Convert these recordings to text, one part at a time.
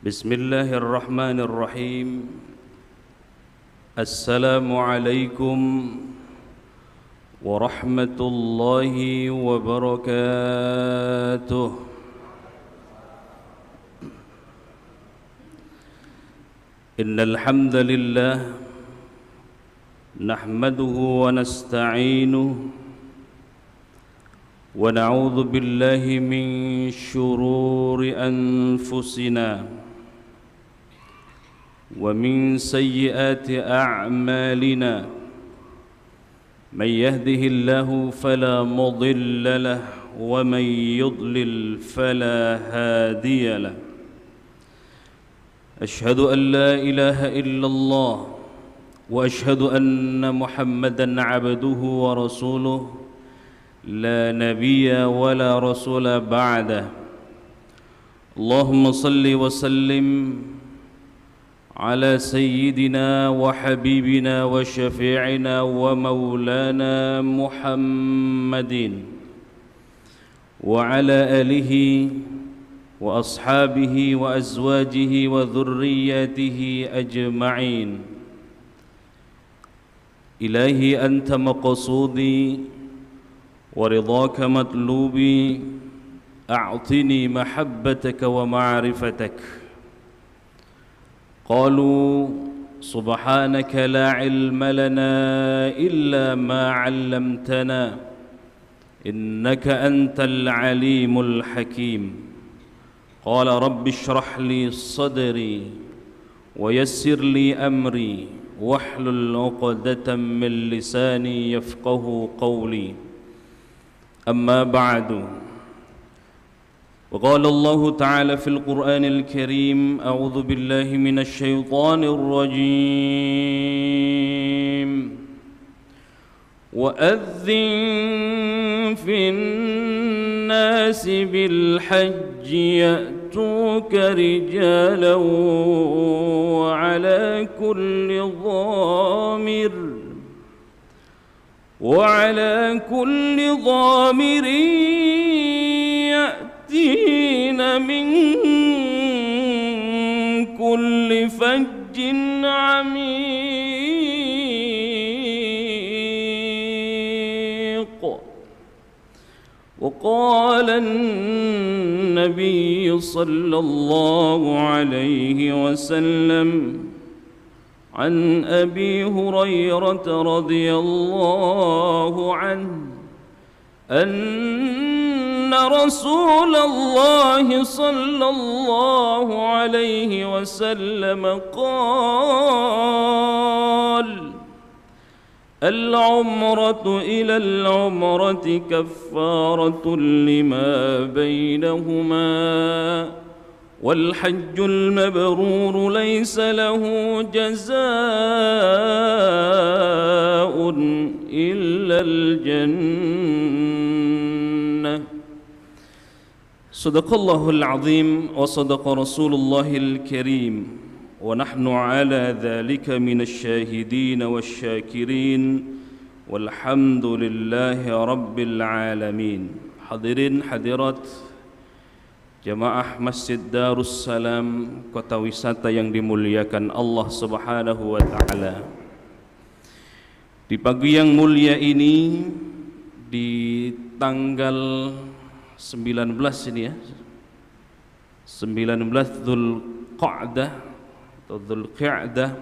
Bismillahirrahmanirrahim. Assalamualaikum warahmatullahi wabarakatuh. Innal hamdalillah nahmaduhu wa nasta'inuhu wa na'udzu billahi min syururi anfusina ومن سيئات أعمالنا من يهده الله فلا مضل له ومن يضلل فلا هادي له أشهد أن لا إله إلا الله وأشهد أن محمدًا عبده ورسوله لا نبي ولا رسول بعده اللهم صل وسلم على سيدنا وحبيبنا وشفيعنا ومولانا محمد وعلى آله وأصحابه وأزواجه وذرياته أجمعين إلهي أنت مقصودي ورضاك مطلوبي أعطني محبتك ومعرفتك قالوا سبحانك لا علم لنا إلا ما علمتنا إنك أنت العليم الحكيم قال رب اشرح لي صدري ويسر لي أمري واحلل عقدة من لساني يفقه قولي أما بعد وقال الله تعالى في القرآن الكريم أعوذ بالله من الشيطان الرجيم وأذن في الناس بالحج يأتوك رجالا وعلى كل ضامر يأتين من كل فج عميق وقال النبي صلى الله عليه وسلم عن أبي هريرة رضي الله عنه أن رسول الله صلى الله عليه وسلم قال العمرة إلى العمرة كفارة لما بينهما والحج المبرور ليس له جزاء إلا الجنة صدق الله العظيم وصدق رسول الله الكريم ونحن على ذلك من الشاهدين والشاكرين والحمد لله رب العالمين. Hadirin hadirat Jamaah Masjid Darussalam Kota Wisata yang dimuliakan Allah Subhanahu wa taala. Di pagi yang mulia ini di tanggal 19 ini ya. 19 Dzulqa'dah atau Dzulqa'dah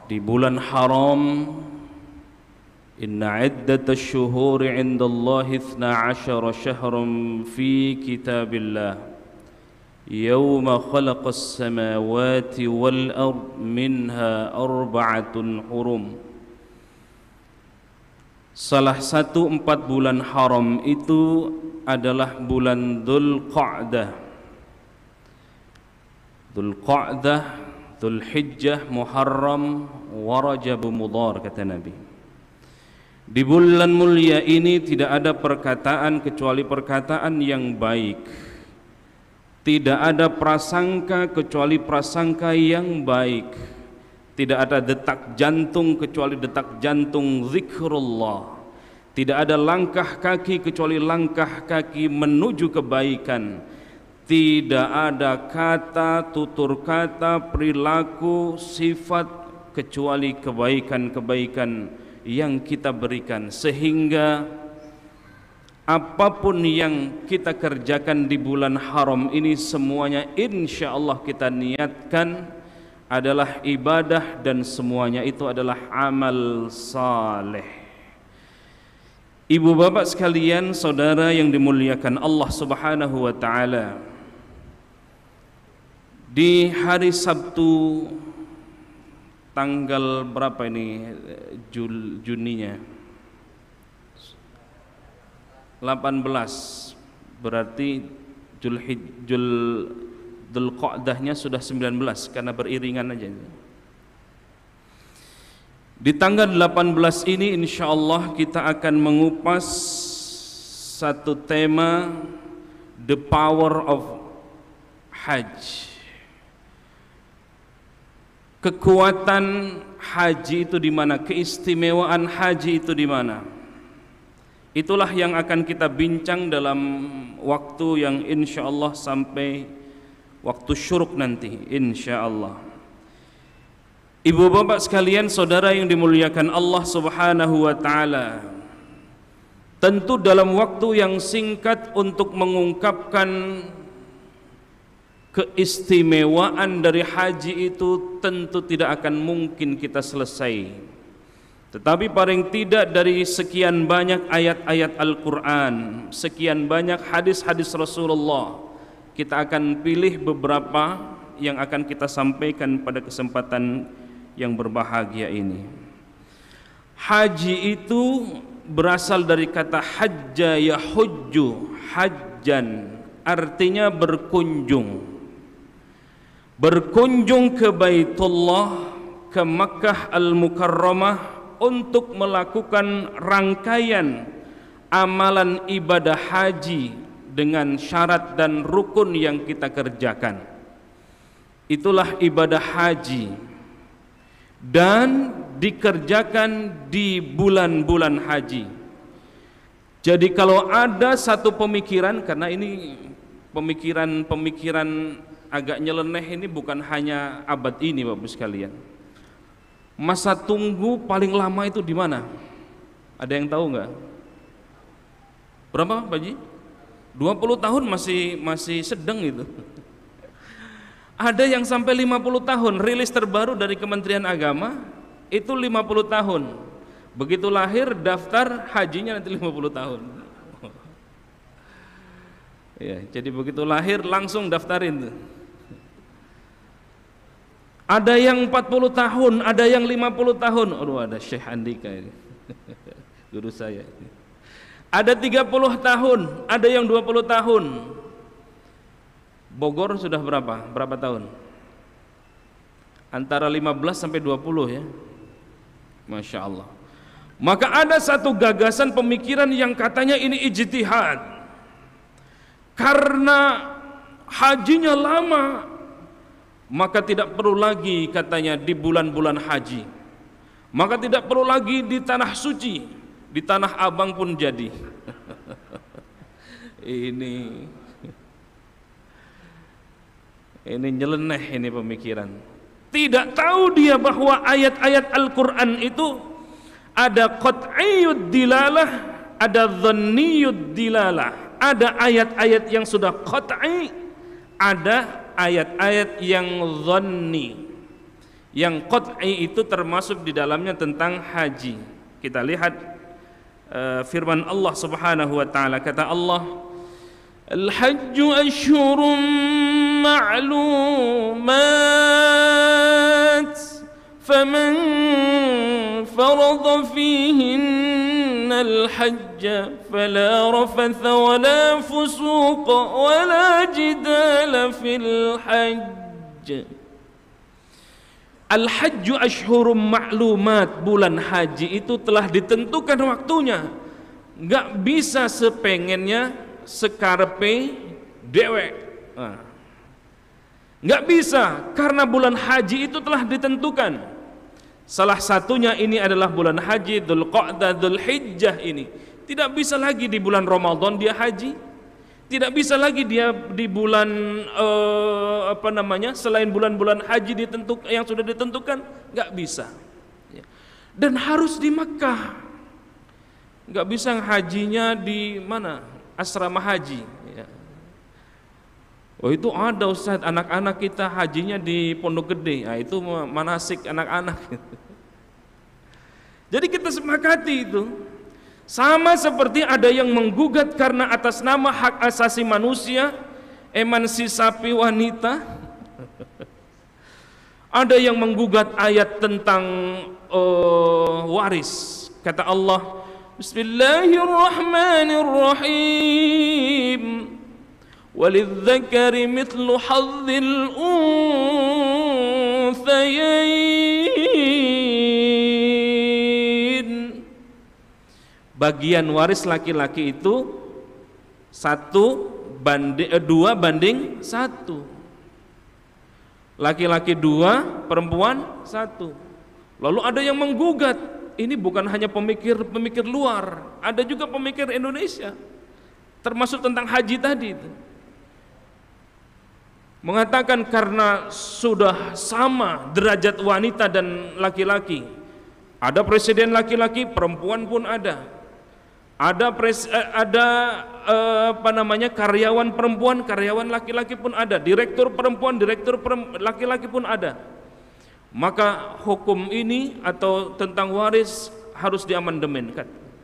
di bulan haram. Inna iddatash syuhuri 'indallahi 12 syahran fi kitabillah yawma khalaqas samawati wal ard minha arba'atun hurum. Salah satu 4 bulan haram itu adalah bulan Dzulqa'dah. Dzulqa'dah, Dzulhijjah, Muharram, wa Rajab, Mudhar kata Nabi. Di bulan mulia ini tidak ada perkataan kecuali perkataan yang baik. Tidak ada prasangka kecuali prasangka yang baik. Tidak ada detak jantung kecuali detak jantung zikrullah. Tidak ada langkah kaki kecuali langkah kaki menuju kebaikan. tidak ada kata, tutur kata, perilaku, sifat kecuali kebaikan-kebaikan yang kita berikan, sehingga apapun yang kita kerjakan di bulan haram ini semuanya insya Allah kita niatkan adalah ibadah dan semuanya itu adalah amal saleh. Ibu bapak sekalian, saudara yang dimuliakan Allah Subhanahu wa taala, di hari Sabtu tanggal berapa ini Juninya? 18, berarti Dzulqa'dahnya sudah 19 karena beriringan aja. Di tanggal 18 ini insyaallah kita akan mengupas satu tema, the power of Hajj. Kekuatan haji itu di mana? Keistimewaan haji itu di mana? Itulah yang akan kita bincang dalam waktu yang insyaallah sampai waktu syuruk nanti insyaallah. Ibu bapak sekalian, saudara yang dimuliakan Allah Subhanahu wa taala, tentu dalam waktu yang singkat untuk mengungkapkan keistimewaan dari haji itu tentu tidak akan mungkin kita selesai. Tetapi paling tidak dari sekian banyak ayat-ayat Al-Quran, sekian banyak hadis-hadis Rasulullah, kita akan pilih beberapa yang akan kita sampaikan pada kesempatan yang berbahagia ini. Haji itu berasal dari kata hajja yahujju, hajjan, artinya berkunjung. Berkunjung ke Baitullah, ke Makkah Al-Mukarramah untuk melakukan rangkaian amalan ibadah haji dengan syarat dan rukun yang kita kerjakan. Itulah ibadah haji, dan dikerjakan di bulan-bulan haji. Jadi kalau ada satu pemikiran, karena ini pemikiran agak nyeleneh, ini bukan hanya abad ini Bapak sekalian. Masa tunggu paling lama itu di mana? Ada yang tahu nggak? Berapa Pak Haji? 20 tahun masih sedang itu. Ada yang sampai 50 tahun. Rilis terbaru dari Kementerian Agama itu 50 tahun. Begitu lahir daftar hajinya nanti 50 tahun. Ya, jadi begitu lahir langsung daftarin tuh. Ada yang 40 tahun, ada yang 50 tahun. Aduh, ada Syekh Andika ini. Guru saya. Ada 30 tahun, ada yang 20 tahun. Bogor sudah berapa? Berapa tahun? Antara 15 sampai 20 ya. Masya Allah. Maka ada satu gagasan pemikiran yang katanya ini ijtihad. Karena hajinya lama, maka tidak perlu lagi katanya di bulan-bulan haji. Maka tidak perlu lagi di tanah suci, di tanah abang pun jadi. Ini nyeleneh ini pemikiran. Tidak tahu dia bahwa ayat-ayat Al-Quran itu ada qat'iyyud dilalah, ada dhanniyud dilalah. Ada ayat-ayat yang sudah qat'i, ada ayat-ayat yang dhanni. Yang qat'i itu termasuk di dalamnya tentang haji. Kita lihat firman Allah Subhanahu wa taala, kata Allah, Al-hajju ashhurun ma'lumat faman farada fihinna al-hajja fala rafatha wala fusuqa wala jidala fil hajj. Al-hajju ashhurum ma'lumat, bulan haji itu telah ditentukan waktunya. Enggak bisa sepengennya, sekarepe dewek. Enggak bisa, karena bulan haji itu telah ditentukan. Salah satunya ini adalah bulan haji Dzulqa'dah, Dzulhijjah ini. Tidak bisa lagi di bulan Ramadan dia haji. Tidak bisa lagi dia di bulan selain bulan-bulan haji yang sudah ditentukan, nggak bisa. Dan harus di Mekah, nggak bisa hajinya di mana, asrama haji. Oh itu ada Ustaz, anak-anak kita hajinya di Pondok Gede, nah, itu manasik anak-anak. Jadi kita sepakati itu. Sama seperti ada yang menggugat karena atas nama hak asasi manusia, emansipasi wanita. Ada yang menggugat ayat tentang waris. Kata Allah, Bismillahirrahmanirrahim. Walidzakari mithlu hadzil unthayain. Bagian waris laki-laki itu 2 banding 1. Laki-laki 2, perempuan 1. Lalu ada yang menggugat. Ini bukan hanya pemikir luar, ada juga pemikir Indonesia, termasuk tentang haji tadi itu. Mengatakan karena sudah sama derajat wanita dan laki-laki. Ada presiden laki-laki, perempuan pun ada. Ada karyawan perempuan, karyawan laki-laki pun ada. Direktur perempuan, laki-laki pun ada. Maka hukum ini atau tentang waris harus diamandemen,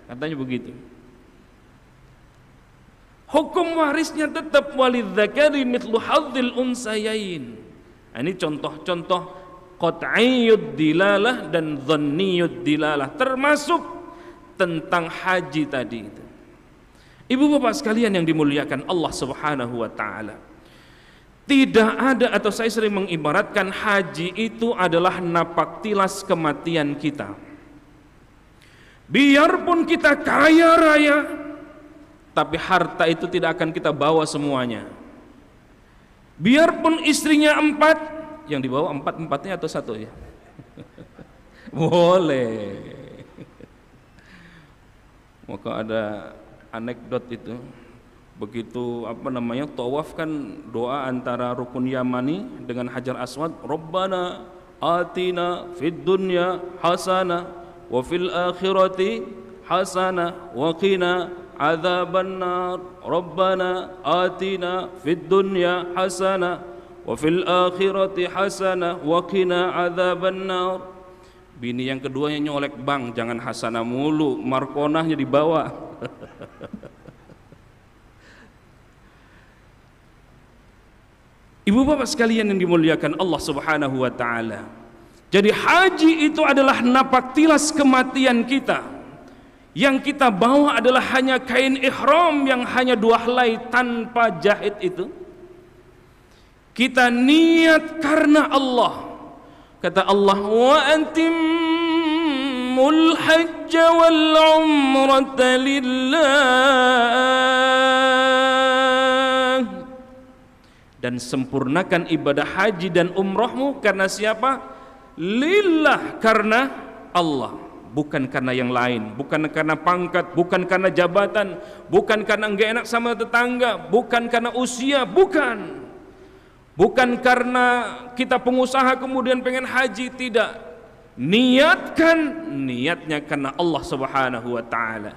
katanya begitu. Hukum warisnya tetap walidzakari mithlu hadzil unsayain. Ini contoh-contoh qat'iyyud dilalah dan dhanniyud dilalah, termasuk tentang haji tadi itu. Ibu bapak sekalian yang dimuliakan Allah Subhanahu wa taala, tidak ada, atau saya sering mengibaratkan haji itu adalah napaktilas kematian kita. Biarpun kita kaya raya, tapi harta itu tidak akan kita bawa semuanya. Biarpun istrinya 4, yang dibawa 4-4-nya atau 1 ya? Boleh. Maka ada anekdot itu, begitu tawaf kan doa antara rukun Yamani dengan Hajar Aswad, Rabbana atina fid dunya hasanah wa fil akhirati hasanah wa qina adzabannar. Rabbana atina fid dunya hasanah wa fil akhirati hasanah wa qina adzabannar. Bini yang keduanya nyolek bang, jangan hasanah mulu, markonahnya dibawa. Ibu bapak sekalian yang dimuliakan Allah Subhanahu wa taala, jadi haji itu adalah napaktilas kematian kita. Yang kita bawa adalah hanya kain ihram yang hanya 2 helai tanpa jahit itu. Kita niat karena Allah. Kata Allah, wa antimul hajja wal umrata lillah. Dan sempurnakan ibadah haji dan umrahmu karena siapa? Lillah, karena Allah, bukan karena yang lain, bukan karena pangkat, bukan karena jabatan, bukan karena enggak enak sama tetangga, bukan karena usia, bukan karena kita pengusaha kemudian pengen haji, tidak. Niatnya karena Allah Subhanahu wa taala.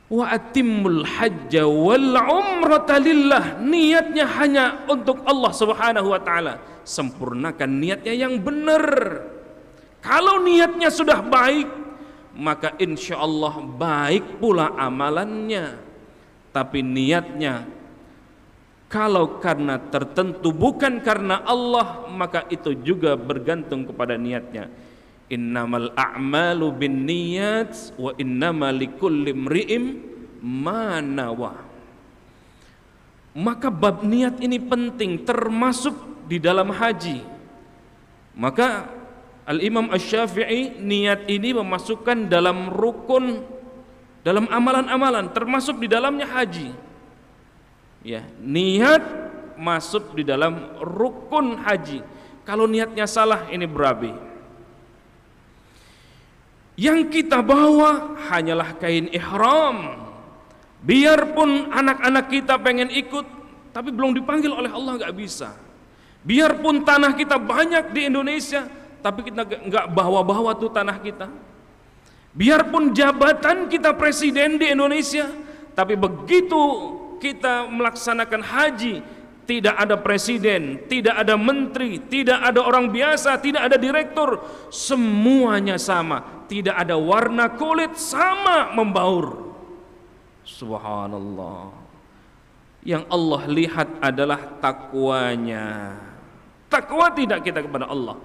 Wa atimmul hajja wal umrata lillah, niatnya hanya untuk Allah Subhanahu wa taala. Sempurnakan niatnya yang benar. Kalau niatnya sudah baik, maka insyaallah baik pula amalannya. Tapi niatnya kalau karena tertentu bukan karena Allah, maka itu juga bergantung kepada niatnya. Innamal a'malu binniyat wa innama likulli imri'in ma nawa. Maka bab niat ini penting, termasuk di dalam haji. Maka Al-Imam Asy-Syafi'i niat ini memasukkan dalam rukun, dalam amalan-amalan, termasuk di dalamnya haji. Ya, niat masuk di dalam rukun haji. Kalau niatnya salah, ini berabe. Yang kita bawa hanyalah kain ihram, Biarpun anak-anak kita pengen ikut, tapi belum dipanggil oleh Allah, nggak bisa. Biarpun tanah kita banyak di Indonesia, tapi kita nggak bawa-bawa tuh tanah kita. Biarpun jabatan kita presiden di Indonesia, tapi begitu kita melaksanakan haji, tidak ada presiden, tidak ada menteri, tidak ada orang biasa, tidak ada direktur, semuanya sama, tidak ada warna kulit, sama membaur. Subhanallah. Yang Allah lihat adalah takwanya. Takwa tidak kita kepada Allah.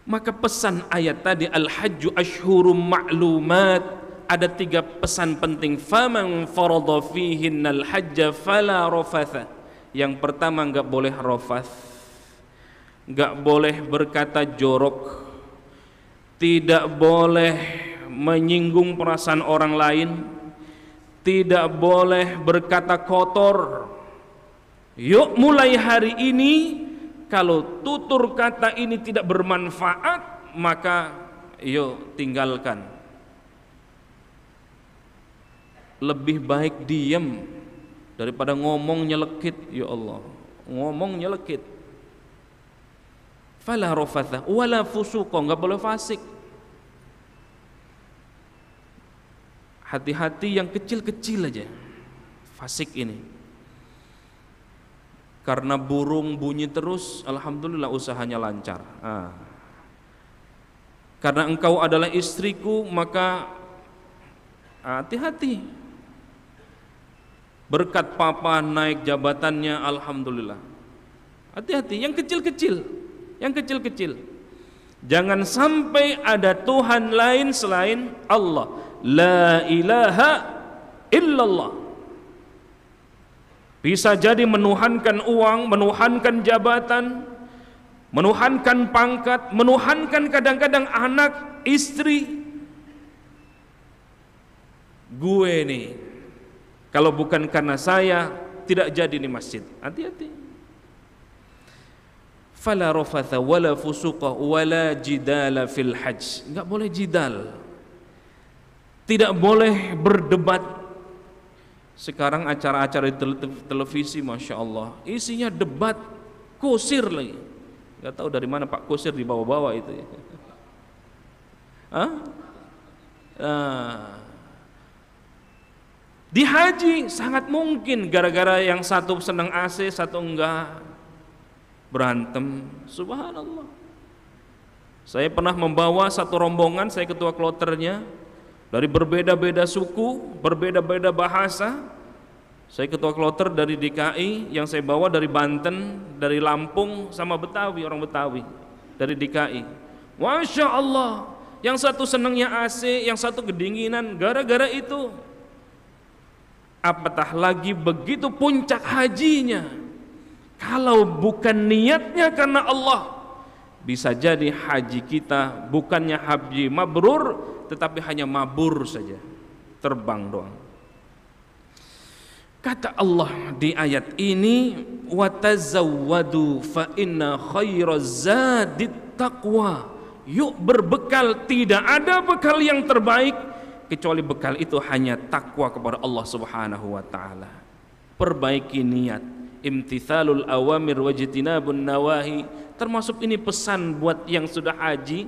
Maka pesan ayat tadi, al-hajju ashhurum ma'lumat, ada 3 pesan penting. Faman farada fihinnal hajja fala rafatha. Yang pertama, enggak boleh rafath, enggak boleh berkata jorok, tidak boleh menyinggung perasaan orang lain, tidak boleh berkata kotor. Yuk mulai hari ini, kalau tutur kata ini tidak bermanfaat, maka yuk tinggalkan. Lebih baik diam daripada ngomong nyelekit. Ya Allah, ngomong nyelekit. Fala rafatha wala fusuqa, enggak boleh fasik. Hati-hati yang kecil-kecil aja fasik ini. Karena burung bunyi terus, alhamdulillah usahanya lancar. Karena engkau adalah istriku, maka hati-hati. Berkat papa naik jabatannya, alhamdulillah. Hati-hati, yang kecil-kecil, yang kecil-kecil. Jangan sampai ada Tuhan lain selain Allah. La ilaha illallah. Bisa jadi menuhankan uang, menuhankan jabatan, menuhankan pangkat, menuhankan kadang-kadang anak, istri. Gue nih, kalau bukan karena saya, tidak jadi di masjid. Hati-hati. Fala rafatha wala fusuqa wala jidala fil hajj. Enggak boleh jidal. Tidak boleh berdebat. Sekarang acara-acara di televisi, Masya Allah, isinya debat, kusir lagi. Enggak tahu dari mana Pak Kusir dibawa-bawa itu ya. Di haji sangat mungkin gara-gara yang satu senang AC, satu enggak, berantem. Subhanallah. Saya pernah membawa satu rombongan, saya ketua kloternya, dari berbeda-beda suku, berbeda-beda bahasa. Saya ketua kloter dari DKI, yang saya bawa dari Banten, dari Lampung, sama Betawi, orang Betawi dari DKI. Masya Allah, yang satu senangnya AC, yang satu kedinginan, gara-gara itu. Apatah lagi begitu puncak hajinya, kalau bukan niatnya karena Allah, bisa jadi haji kita bukannya haji mabrur, tetapi hanya mabur saja, terbang doang. Kata Allah di ayat ini, watazawwadu fa inna khairaz zadit taqwa. Yuk berbekal, tidak ada bekal yang terbaik kecuali bekal itu hanya takwa kepada Allah Subhanahu wa taala. Perbaiki niat, imtithalul awamir wajtinabun nawahi. Termasuk ini pesan buat yang sudah haji,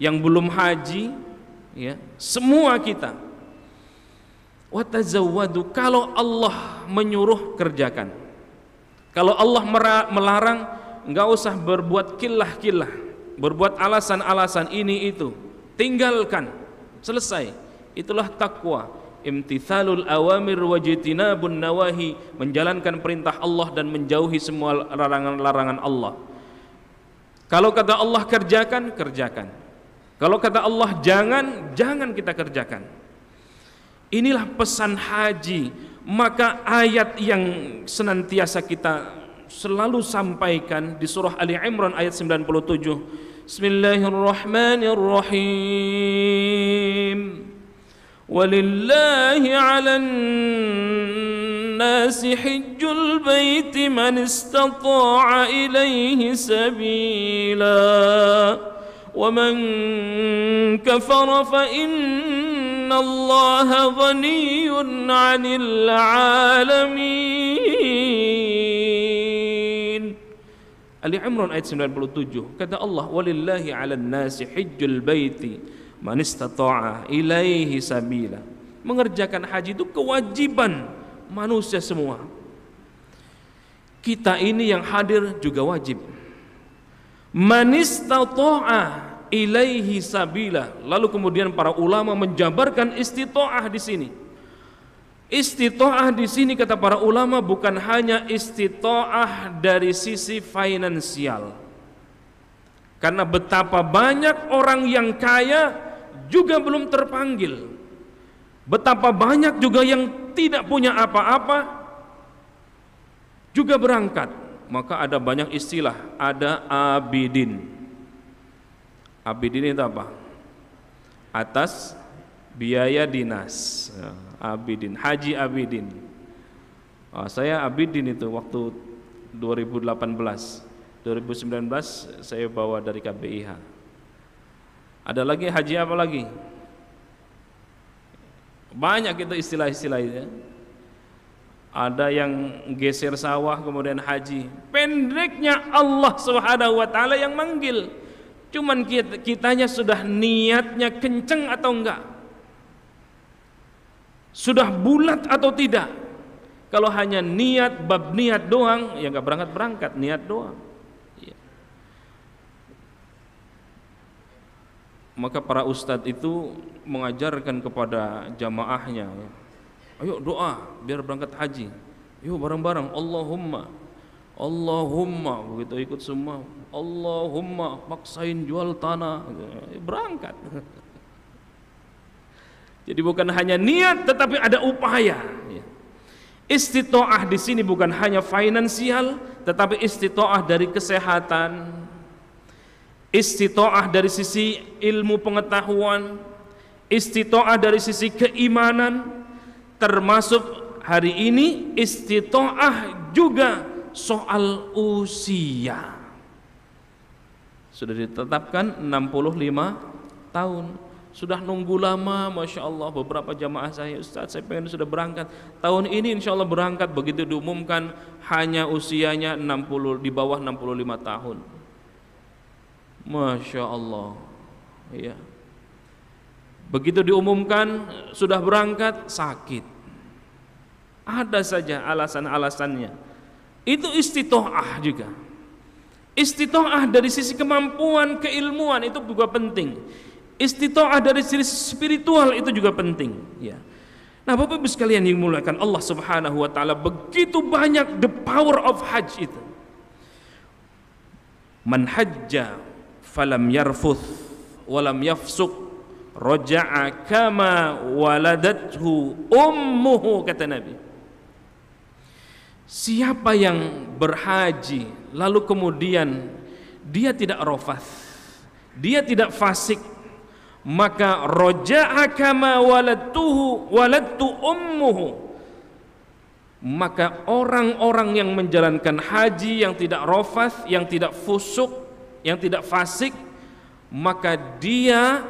yang belum haji, ya, semua kita. Watazawwadu, kalau Allah menyuruh kerjakan. Kalau Allah melarang, enggak usah berbuat kilah-kilah, berbuat alasan-alasan ini itu. Tinggalkan, selesai. Itulah takwa. Imtithalul awamir wajtinabun nawahi, menjalankan perintah Allah dan menjauhi semua larangan-larangan Allah. Kalau kata Allah kerjakan, kerjakan. Kalau kata Allah jangan, jangan kita kerjakan. Inilah pesan haji. Maka ayat yang senantiasa kita selalu sampaikan di surah Ali Imran ayat 97. Bismillahirrahmanirrahim. Walillahi 'alan nasi hajjul baiti man istata'a ilaihi sabila wa man kafara fa inna Innallaha ghaniyun 'anil 'alamin. Ali Imran ayat 97. Kata Allah, walillahi 'alan nasi hajjul baiti man istata'a ilaihi sabila. Mengerjakan haji itu kewajiban manusia semua. Kita ini yang hadir juga wajib. Man istata'a ilaihi sabila. Lalu kemudian para ulama menjabarkan istita'ah di sini. Istita'ah di sini kata para ulama bukan hanya istita'ah dari sisi finansial. Karena betapa banyak orang yang kaya juga belum terpanggil. Betapa banyak juga yang tidak punya apa-apa juga berangkat. Maka ada banyak istilah, ada abidin. Abidin itu apa? Atas biaya dinas. Abidin, haji abidin. Saya abidin itu waktu 2018. 2019 saya bawa dari KBIH. Ada lagi haji apa lagi? Banyak itu istilah-istilah itu. Ada yang geser sawah kemudian haji. Pendeknya Allah Subhanahu wa taala yang manggil. Cuman kitanya sudah niatnya kenceng atau enggak? Sudah bulat atau tidak? Kalau hanya niat, bab niat doang, ya enggak berangkat-berangkat, niat doang. Ya. Maka para ustadz itu mengajarkan kepada jamaahnya, ya, ayo doa biar berangkat haji. Yuk bareng-bareng, Allahumma, begitu ikut semua. Allahumma, maksain jual tanah, berangkat. Jadi bukan hanya niat, tetapi ada upaya. Istita'ah di sini bukan hanya finansial, tetapi istita'ah dari kesehatan, istita'ah dari sisi ilmu pengetahuan, istita'ah dari sisi keimanan, termasuk hari ini istita'ah juga soal usia. Sudah ditetapkan 65 tahun. Sudah nunggu lama, Masya Allah. Beberapa jamaah saya, Ustaz saya pengen sudah berangkat tahun ini, insya Allah berangkat. Begitu diumumkan hanya usianya 60, di bawah 65 tahun. Masya Allah, ya. Begitu diumumkan sudah berangkat, sakit. Ada saja alasan-alasannya. Itu istita'ah juga. Istita'ah dari sisi kemampuan, keilmuan itu juga penting. Istita'ah dari sisi spiritual itu juga penting, ya. Nah, Bapak Ibu sekalian yang dimuliakan Allah Subhanahu wa taala, begitu banyak the power of hajj itu. Man hajja falam yarfuth walam yafsuq raja'a kama waladathu ummuhu, kata Nabi. Siapa yang berhaji lalu kemudian dia tidak rafath, dia tidak fasik, maka raja'a kama waladtu ummuhu, maka orang-orang yang menjalankan haji yang tidak rafath, yang tidak fusuk, yang tidak fasik, maka dia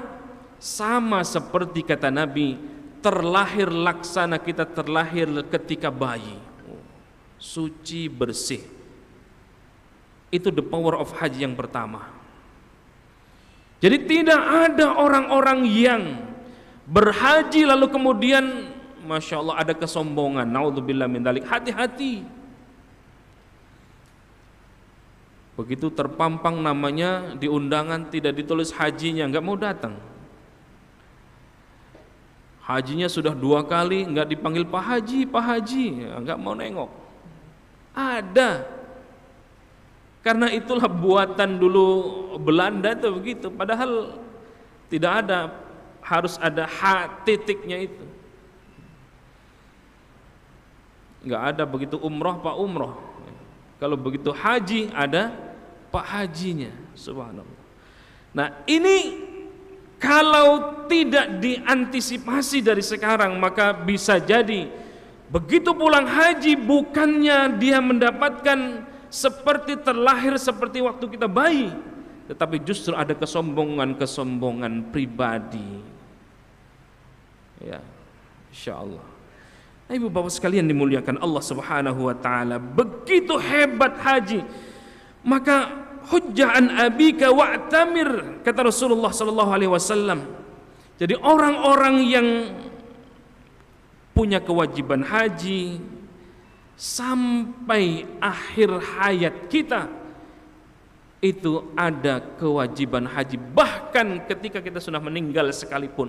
sama seperti kata Nabi, terlahir laksana kita terlahir ketika bayi, suci bersih. Itu the power of haji yang pertama. Jadi tidak ada orang-orang yang berhaji lalu kemudian Masya Allah ada kesombongan. Naudzubillah min dzalik. Hati-hati. Begitu terpampang namanya di undangan tidak ditulis hajinya, nggak mau datang. Hajinya sudah 2 kali nggak dipanggil Pak Haji, nggak mau nengok. Ada. Karena itulah buatan dulu Belanda itu begitu. Padahal tidak ada, harus ada titiknya itu. Nggak ada begitu umroh Pak Umroh. Kalau begitu haji ada Pak Hajinya. Subhanallah. Nah ini kalau tidak diantisipasi dari sekarang, maka bisa jadi begitu pulang haji bukannya dia mendapatkan seperti terlahir seperti waktu kita bayi, tetapi justru ada kesombongan pribadi. Ya, insyaallah. Nah, ibu bapak sekalian dimuliakan Allah Subhanahu wa taala, begitu hebat haji. Maka hujjah an abika wa'tamir, kata Rasulullah sallallahu alaihi wasallam. Jadi orang-orang yang punya kewajiban haji sampai akhir hayat kita itu ada kewajiban haji, bahkan ketika kita sudah meninggal sekalipun.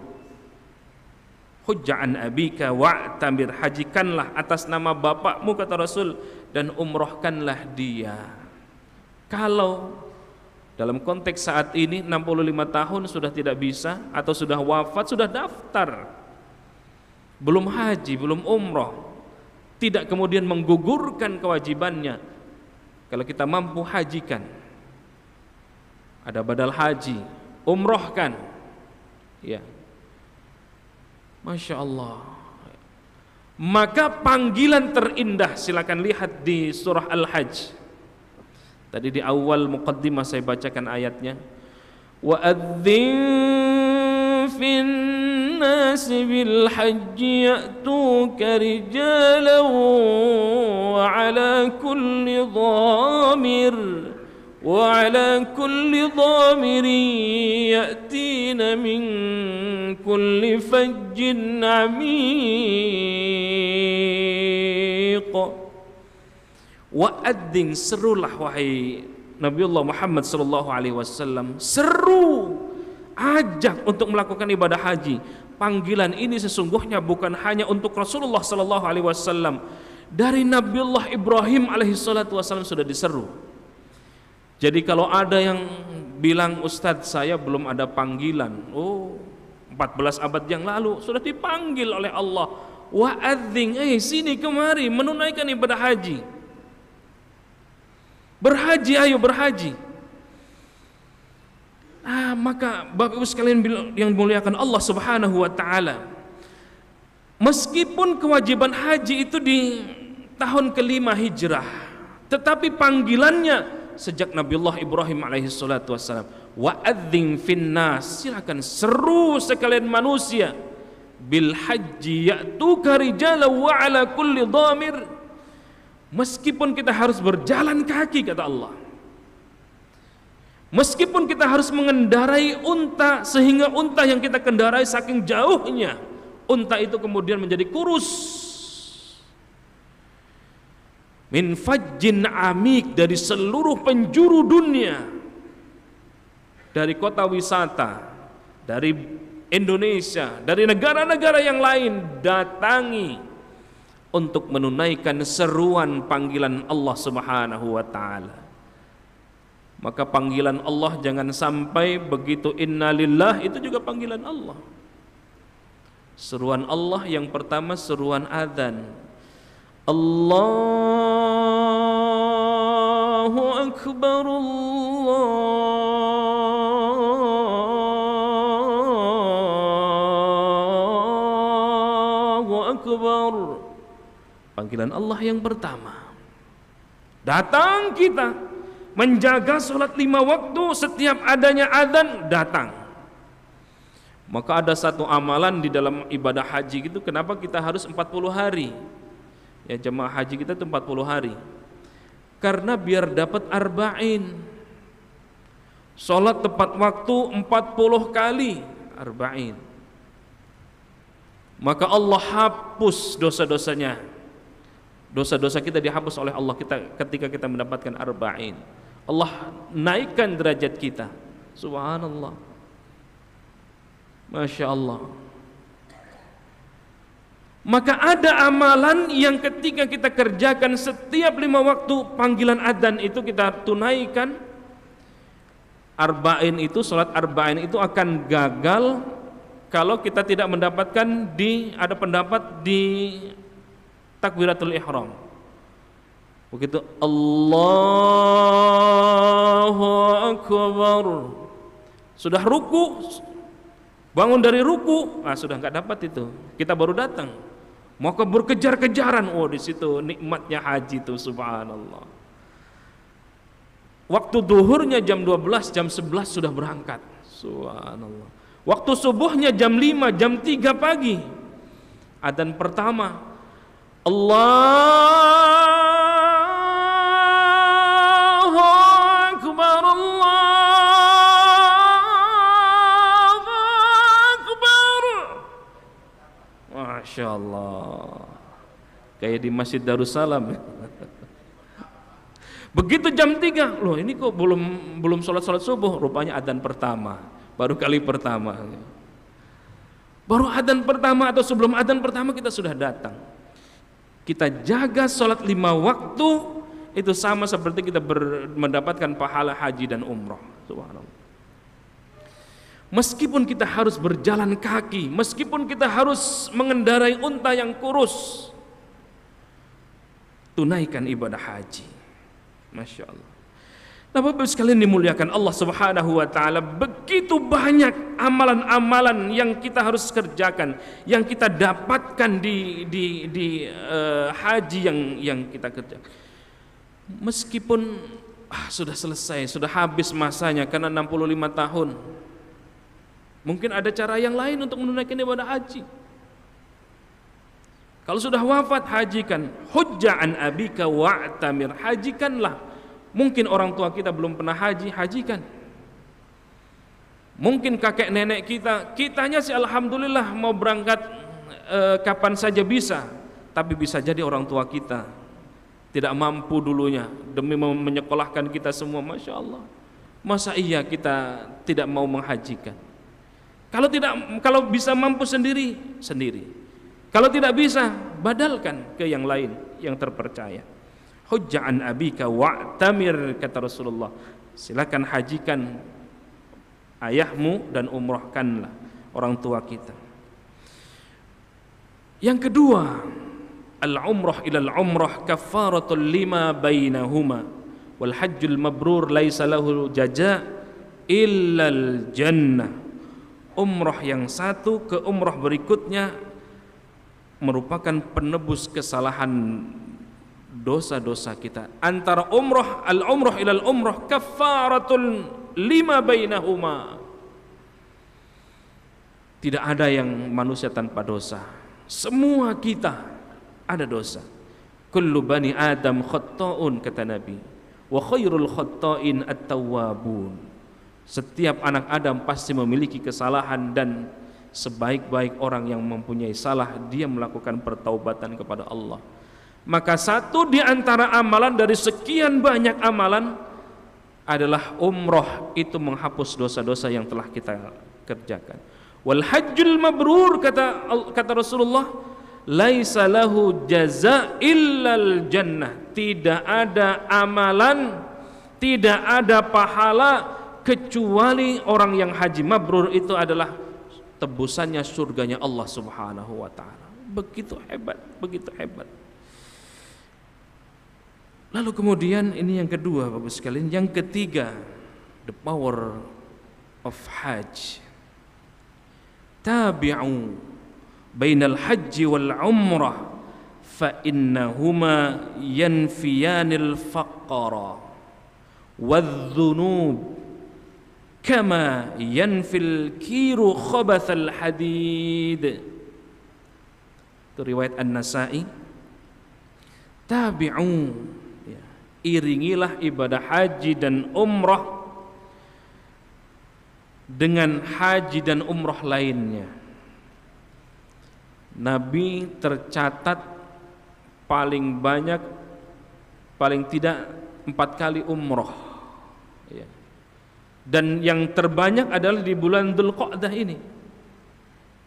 Hujjah an abika wa'tamir, hajikanlah atas nama bapakmu kata Rasul, dan umrohkanlah dia. Kalau dalam konteks saat ini 65 tahun sudah tidak bisa atau sudah wafat, sudah daftar, belum haji, belum umroh, tidak kemudian menggugurkan kewajibannya, kalau kita mampu hajikan, ada badal haji, umrohkan, ya, Masya Allah. Maka panggilan terindah, silakan lihat di surah Al-Hajj. Tadi di awal muqaddimah saya bacakan ayatnya. Wa adzin fin nas bil hajji ya'tuka rijalan wa ala kulli dhamir وعلى كل ضامر يأتين من كل فج عميق. Wa'adzin, serulah wahai Nabiullah Muhammad sallallahu alaihi wasallam, seru, ajak untuk melakukan ibadah haji. Panggilan ini sesungguhnya bukan hanya untuk Rasulullah sallallahu alaihi wasallam, dari Nabiullah Ibrahim alaihi salatu wasallam sudah diseru. Jadi kalau ada yang bilang, Ustadz saya belum ada panggilan, 14 abad yang lalu sudah dipanggil oleh Allah. Wa'adzin, sini kemari menunaikan ibadah haji. Berhaji, ayo berhaji. Maka Bapak Ibu sekalian yang dimuliakan Allah Subhanahu wa taala, meskipun kewajiban haji itu di tahun ke-5 Hijrah, tetapi panggilannya sejak Nabiullah Ibrahim alaihi salatu wassalam. Wa'adzin finnas, silakan seru sekalian manusia, bil haji ya'tuka rijala wa ala kulli dhamir. Meskipun kita harus berjalan kaki kata Allah, meskipun kita harus mengendarai unta, sehingga unta yang kita kendarai saking jauhnya, unta itu kemudian menjadi kurus. Min fajjin amik, dari seluruh penjuru dunia, dari kota wisata, dari Indonesia, dari negara-negara yang lain, datangi untuk menunaikan seruan panggilan Allah Subhanahu wa taala. Maka panggilan Allah jangan sampai begitu innalillah, itu juga panggilan Allah. Seruan Allah yang pertama seruan adzan. Allahu Akbar, Allahu Akbar. Panggilan Allah yang pertama. Datang kita menjaga sholat 5 waktu, setiap adanya adzan datang. Maka ada satu amalan di dalam ibadah haji gitu, kenapa kita harus 40 hari? Ya, jemaah haji kita itu 40 hari. Karena biar dapat arba'in. Sholat tepat waktu 40 kali arba'in. Maka Allah hapus dosa-dosanya. Dosa-dosa kita dihapus oleh Allah ketika kita mendapatkan arba'in. Allah naikkan derajat kita. Subhanallah. Masya Allah. Maka ada amalan yang ketika kita kerjakan setiap 5 waktu panggilan adzan itu kita tunaikan, arba'in itu, sholat arba'in itu akan gagal kalau kita tidak mendapatkan ada pendapat di takbiratul ihram. Begitu Allahu Akbar, sudah ruku, bangun dari ruku, sudah nggak dapat itu, kita baru datang. Maka berkejar-kejaran, di situ nikmatnya haji itu, subhanallah. Waktu duhurnya jam 12, jam 11 sudah berangkat, subhanallah. Waktu subuhnya jam 5, jam 3 pagi Adzan pertama, Allahu Akbar, Allahu Akbar. Masya Allah, kayak di Masjid Darussalam. Begitu jam 3, loh ini kok belum sholat subuh, rupanya adzan pertama, baru kali pertama. Baru adzan pertama atau sebelum adzan pertama kita sudah datang. Kita jaga sholat 5 waktu, itu sama seperti kita mendapatkan pahala haji dan umrah. Subhanallah. Meskipun kita harus berjalan kaki, meskipun kita harus mengendarai unta yang kurus, tunaikan ibadah haji. Masya Allah. Nah, Bapak sekalian dimuliakan Allah Subhanahu wa Ta'ala, begitu banyak amalan-amalan yang kita harus kerjakan, yang kita dapatkan di haji yang kita kerjakan. Meskipun sudah selesai, sudah habis masanya karena 65 tahun, mungkin ada cara yang lain untuk menunaikan ibadah haji. Kalau sudah wafat, hajikan. Hujja an abika wa'tamir, hajikanlah. Mungkin orang tua kita belum pernah haji, hajikan. Mungkin kakek nenek kitanya sih alhamdulillah mau berangkat kapan saja bisa, tapi bisa jadi orang tua kita tidak mampu dulunya demi menyekolahkan kita semua. Masya Allah, masa iya kita tidak mau menghajikan? Kalau bisa mampu sendiri, kalau tidak bisa, badalkan ke yang lain yang terpercaya. Hujja an abika wa'tamir, kata Rasulullah, silakan hajikan ayahmu dan umrahkanlah orang tua kita. Yang kedua, al-umrah ilal umrah kaffaratul lima bainahuma wal hajjul mabrur laisa lahu jaza illal jannah. Umrah yang satu ke umrah berikutnya merupakan penebus kesalahan dosa-dosa kita. Antara al-umrah ilal umrah kaffaratul lima bainahuma. Tidak ada yang manusia tanpa dosa. Semua kita ada dosa. Kullu bani Adam khatta'un, kata Nabi. Wa khairul khatta'in at-tawwabun. Setiap anak Adam pasti memiliki kesalahan, dan sebaik-baik orang yang mempunyai salah, dia melakukan pertaubatan kepada Allah. Maka satu di antara amalan dari sekian banyak amalan adalah umrah, itu menghapus dosa-dosa yang telah kita kerjakan. Wal hajjul mabrur, kata Rasulullah, laisa lahu jaza illal jannah. Tidak ada amalan, tidak ada pahala kecuali orang yang haji mabrur itu adalah tebusannya surganya Allah Subhanahu wa Ta'ala. Begitu hebat, begitu hebat. Lalu kemudian ini yang kedua, Bapak sekalian. Yang ketiga, the power of hajj. Tabi'u bainal hajji wal umrah fa innahuma yanfiyanil faqra wadh-dhunub kama yanfil kiru khabathal hadid. Itu riwayat An-Nasa'i. Tabi'u, ya, iringilah ibadah haji dan umrah dengan haji dan umrah lainnya. Nabi tercatat paling banyak, paling tidak 4 kali umrah, ya. Dan yang terbanyak adalah di bulan Dzulqa'dah ini,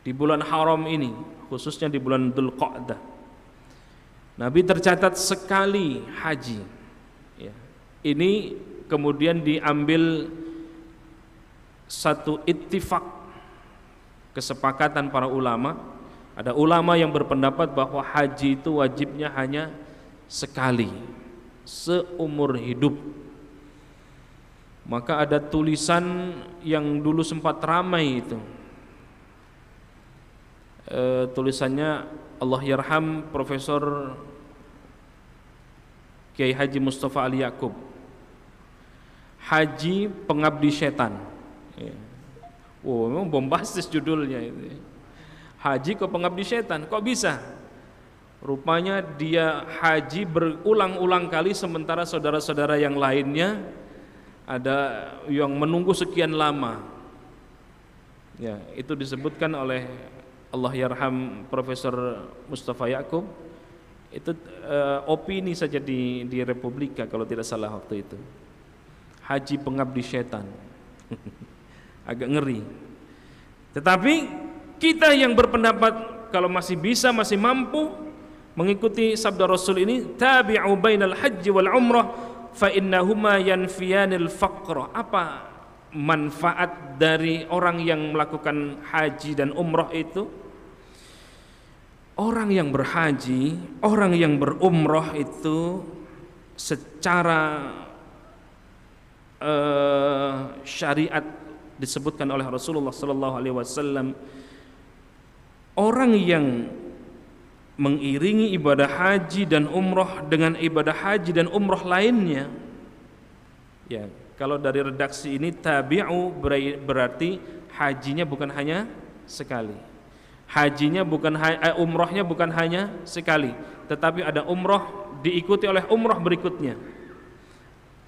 di bulan haram ini, khususnya di bulan Dzulqa'dah. Nabi tercatat sekali haji, ya. Ini kemudian diambil satu ittifaq, kesepakatan para ulama. Ada ulama yang berpendapat bahwa haji itu wajibnya hanya sekali seumur hidup. Maka ada tulisan yang dulu sempat ramai itu, tulisannya Allah yarham Profesor Kiai Haji Mustafa Ali Yaqub, Haji Pengabdi Setan. Wow, memang bombastis judulnya itu. Haji kok pengabdi setan? Kok bisa? Rupanya dia haji berulang-ulang kali, sementara saudara-saudara yang lainnya ada yang menunggu sekian lama. Ya, itu disebutkan oleh Allah yarham Profesor Mustafa Yaqub. Itu opini saja di Republika kalau tidak salah waktu itu. Haji pengabdi setan. Agak ngeri. Tetapi kita yang berpendapat kalau masih bisa, masih mampu mengikuti sabda Rasul ini, tabi'u bainal haji wal umrah fa innahuma yanfiyanil faqra. Apa manfaat dari orang yang melakukan haji dan umrah itu? Orang yang berhaji, orang yang berumrah itu secara syariat disebutkan oleh Rasulullah sallallahu alaihi wasallam, orang yang mengiringi ibadah haji dan umrah dengan ibadah haji dan umrah lainnya. Ya, kalau dari redaksi ini tabi'u berarti hajinya bukan hanya sekali. Hajinya bukan umrahnya bukan hanya sekali, tetapi ada umrah diikuti oleh umrah berikutnya.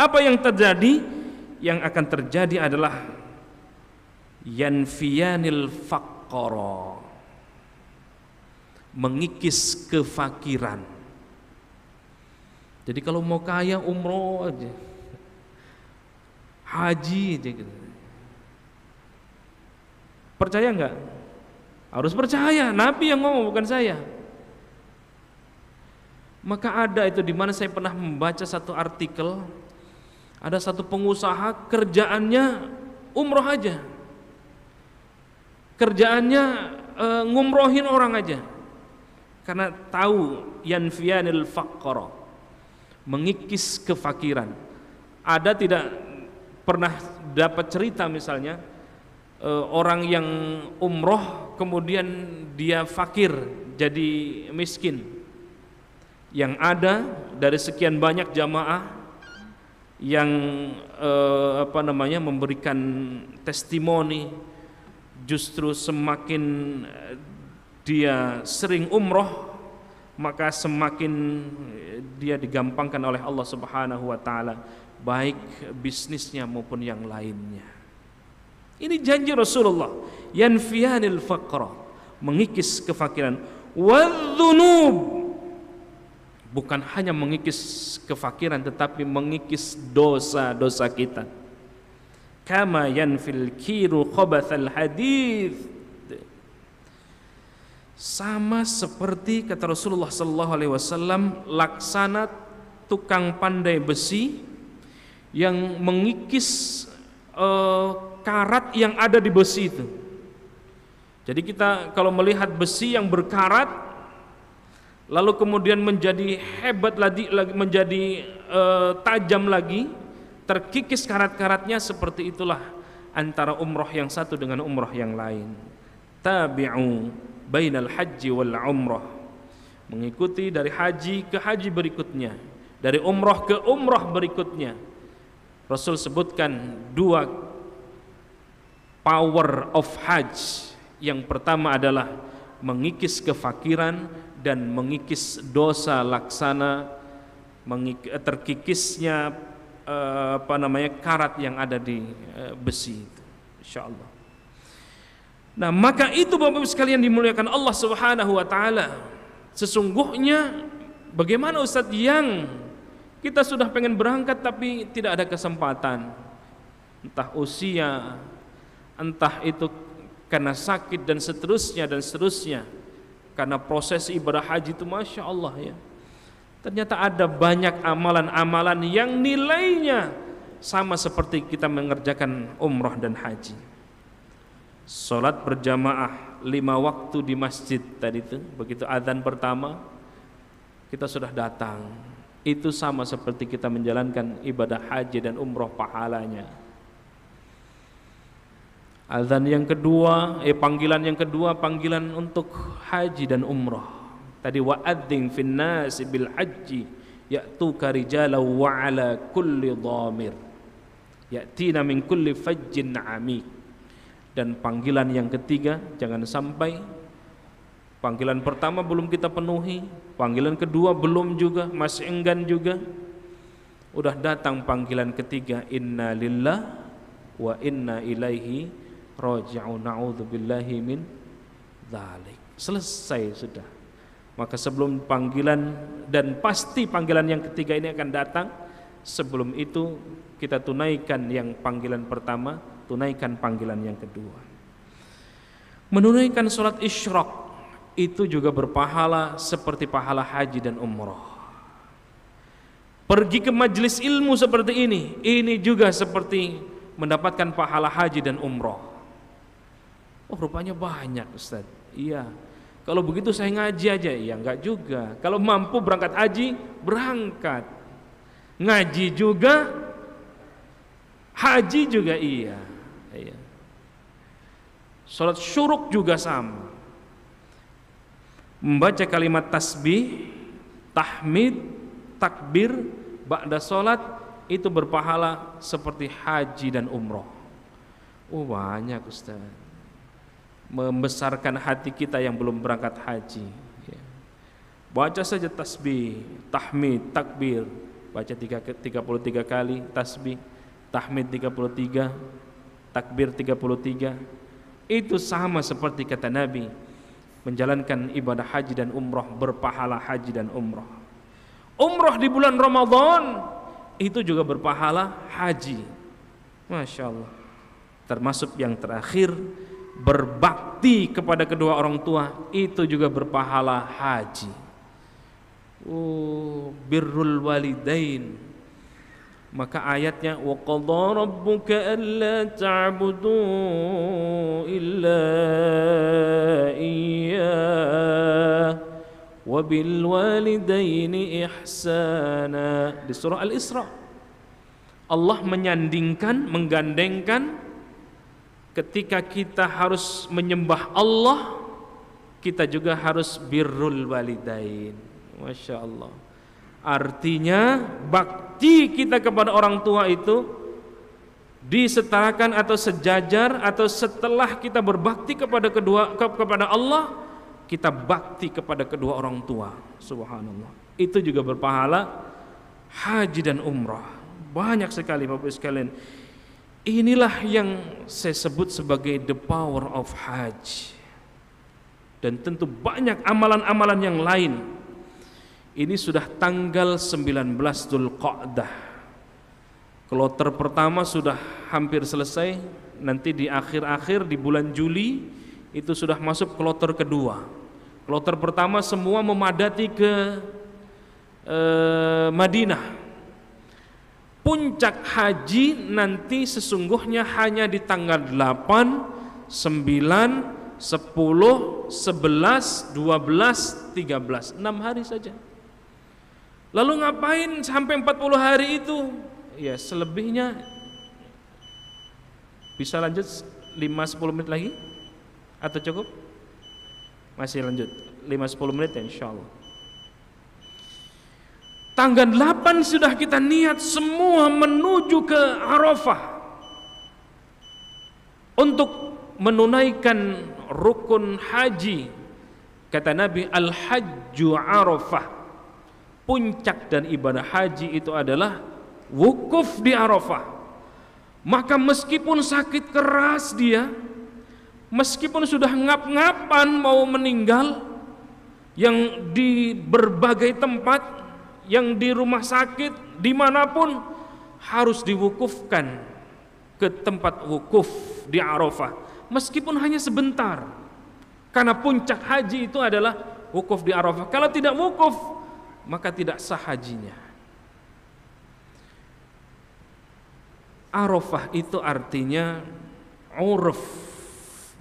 Apa yang terjadi? Yang akan terjadi adalah yanfiyanil faqara, mengikis kefakiran. Jadi kalau mau kaya umroh aja, haji aja gitu. Percaya enggak? Harus percaya, Nabi yang ngomong bukan saya. Maka ada itu di mana saya pernah membaca satu artikel, ada satu pengusaha kerjaannya umroh aja. Kerjaannya ngumrohin orang aja. Karena tahu yanfiyanil faqra, mengikis kefakiran. Ada tidak pernah dapat cerita misalnya orang yang umroh kemudian dia fakir, jadi miskin. Yang ada dari sekian banyak jamaah yang memberikan testimoni, justru semakin dia sering umroh maka semakin dia digampangkan oleh Allah Subhanahu wa taala, baik bisnisnya maupun yang lainnya. Ini janji Rasulullah, yanfiyanil faqra, mengikis kefakiran, wadz-dzunub, bukan hanya mengikis kefakiran tetapi mengikis dosa-dosa kita. Kama yanfil kiru khabathal hadits, sama seperti kata Rasulullah sallallahu alaihi wasallam, laksana tukang pandai besi yang mengikis karat yang ada di besi itu. Jadi kita kalau melihat besi yang berkarat lalu kemudian menjadi hebat lagi, menjadi tajam lagi, terkikis karat-karatnya, seperti itulah antara umroh yang satu dengan umroh yang lain. Tabi'u bainal haji wal umrah, mengikuti dari haji ke haji berikutnya, dari umrah ke umrah berikutnya. Rasul sebutkan dua power of hajj. Yang pertama adalah mengikis kefakiran dan mengikis dosa laksana, terkikisnya karat yang ada di besi itu, insyaallah. Nah, maka itu Bapak Ibu sekalian dimuliakan Allah Subhanahu wa taala. Sesungguhnya bagaimana Ustadz yang kita sudah pengen berangkat tapi tidak ada kesempatan, entah usia, entah itu karena sakit dan seterusnya, karena proses ibadah haji itu Masya Allah ya, ternyata ada banyak amalan-amalan yang nilainya sama seperti kita mengerjakan umrah dan haji. Salat berjamaah 5 waktu di masjid tadi itu, begitu azan pertama kita sudah datang, itu sama seperti kita menjalankan ibadah haji dan umrah pahalanya. Azan yang kedua, panggilan yang kedua, panggilan untuk haji dan umrah. Tadi wa'adzin fin nasi bil haji ya'tuka rijalan wa ala kulli dhamir ya'tina min kulli fajjin 'amiq. Dan panggilan yang ketiga, jangan sampai Panggilan pertama belum kita penuhi, panggilan kedua belum juga, masih enggan juga. Udah datang panggilan ketiga, inna lillah wa inna ilaihi raji'un, na'udzubillahi min dzalik. Selesai sudah. Maka sebelum panggilan, dan pasti panggilan yang ketiga ini akan datang, sebelum itu kita tunaikan yang panggilan pertama, tunaikan panggilan yang kedua. Menunaikan sholat isyraq itu juga berpahala seperti pahala haji dan umrah. Pergi ke majelis ilmu seperti ini juga seperti mendapatkan pahala haji dan umrah. Oh, rupanya banyak, Ustaz. Iya. Kalau begitu saya ngaji aja. Iya, enggak juga. Kalau mampu berangkat haji, berangkat. Ngaji juga, haji juga, iya. Salat syuruk juga sama. Membaca kalimat tasbih, tahmid, takbir ba'da salat itu berpahala seperti haji dan umroh. Oh, banyak, Ustaz. Membesarkan hati kita yang belum berangkat haji. Baca saja tasbih, tahmid, takbir, baca 33 kali tasbih, tahmid 33, takbir 33. Itu sama seperti kata Nabi, menjalankan ibadah haji dan umrah berpahala haji dan umrah. Umrah di bulan Ramadan itu juga berpahala haji. Masya Allah. Termasuk yang terakhir, berbakti kepada kedua orang tua itu juga berpahala haji. Birrul walidain. Maka ayatnya wa qadha rabbuka alla ta'budu illa iyyah wa bil walidaini ihsana. Di surah Al-Isra Allah menggandengkan ketika kita harus menyembah Allah, kita juga harus birrul walidain. Masya Allah. Artinya bakti kita kepada orang tua itu disetarakan atau sejajar, atau setelah kita berbakti kepada Allah, kita bakti kepada kedua orang tua. Subhanallah. Itu juga berpahala haji dan umrah. Banyak sekali Bapak Ibu sekalian. Inilah yang saya sebut sebagai the power of Hajj. Dan tentu banyak amalan-amalan yang lain. Ini sudah tanggal 19 Dzulqa'dah. Kloter pertama sudah hampir selesai. Nanti di akhir-akhir di bulan Juli itu sudah masuk kloter kedua. Kloter pertama semua memadati ke Madinah. Puncak haji nanti sesungguhnya hanya di tanggal 8, 9, 10, 11, 12, 13, 6 hari saja. Lalu ngapain sampai 40 hari itu? Ya, selebihnya bisa lanjut 5-10 menit lagi? Atau cukup? Masih lanjut 5-10 menit ya, insyaallah. Tanggal 8 sudah kita niat semua menuju ke Arafah untuk menunaikan rukun haji. Kata Nabi, al-hajju Arafah. Puncak dan ibadah haji itu adalah wukuf di Arafah. Maka meskipun sakit keras dia, meskipun sudah ngap-ngapan mau meninggal, yang di berbagai tempat, yang di rumah sakit, dimanapun harus diwukufkan ke tempat wukuf di Arafah, meskipun hanya sebentar, karena puncak haji itu adalah wukuf di Arafah. Kalau tidak wukuf, maka tidak sah hajinya. Arafah itu artinya uruf,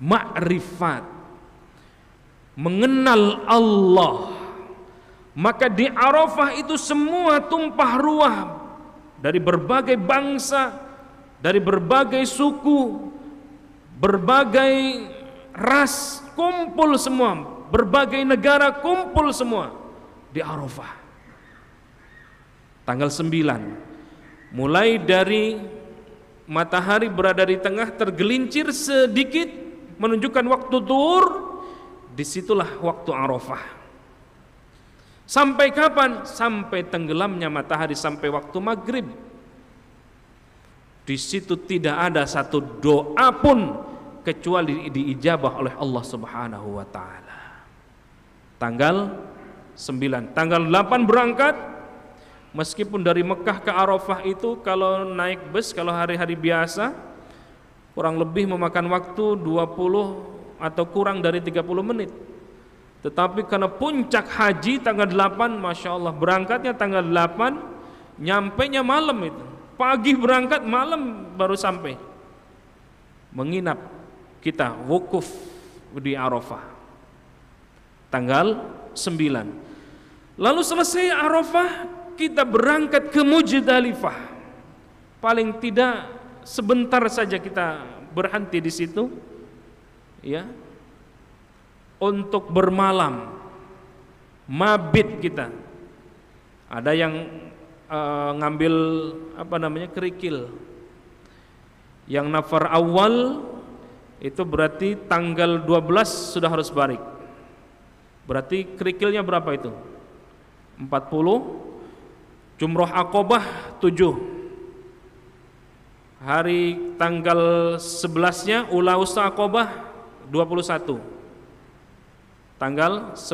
ma'rifat, mengenal Allah. Maka di Arafah itu semua tumpah ruah dari berbagai bangsa, dari berbagai suku, berbagai ras, kumpul semua, berbagai negara kumpul semua di Arafah. Tanggal 9, mulai dari matahari berada di tengah tergelincir sedikit menunjukkan waktu zuhur, disitulah waktu Arafah. Sampai kapan? Sampai tenggelamnya matahari, sampai waktu maghrib. Di situ tidak ada satu doa pun kecuali diijabah oleh Allah Subhanahu wa taala. Tanggal 9, tanggal 8 berangkat. Meskipun dari Mekah ke Arafah itu kalau naik bus, kalau hari-hari biasa kurang lebih memakan waktu 20 atau kurang dari 30 menit. Tetapi karena puncak haji tanggal 8, Masya Allah, berangkatnya tanggal 8, nyampainya malam itu. Pagi berangkat, malam baru sampai. Menginap kita wukuf di Arafah tanggal 9. Lalu selesai Arafah, kita berangkat ke Muzdalifah. Paling tidak sebentar saja kita berhenti di situ, ya, untuk bermalam, mabit kita. Ada yang ngambil kerikil. Yang nafar awal itu berarti tanggal 12 sudah harus balik. Berarti kerikilnya berapa itu? 40. Jumroh Aqobah 7. Hari tanggal 11-nya Ula Wusta Aqobah 21. Tanggal 10.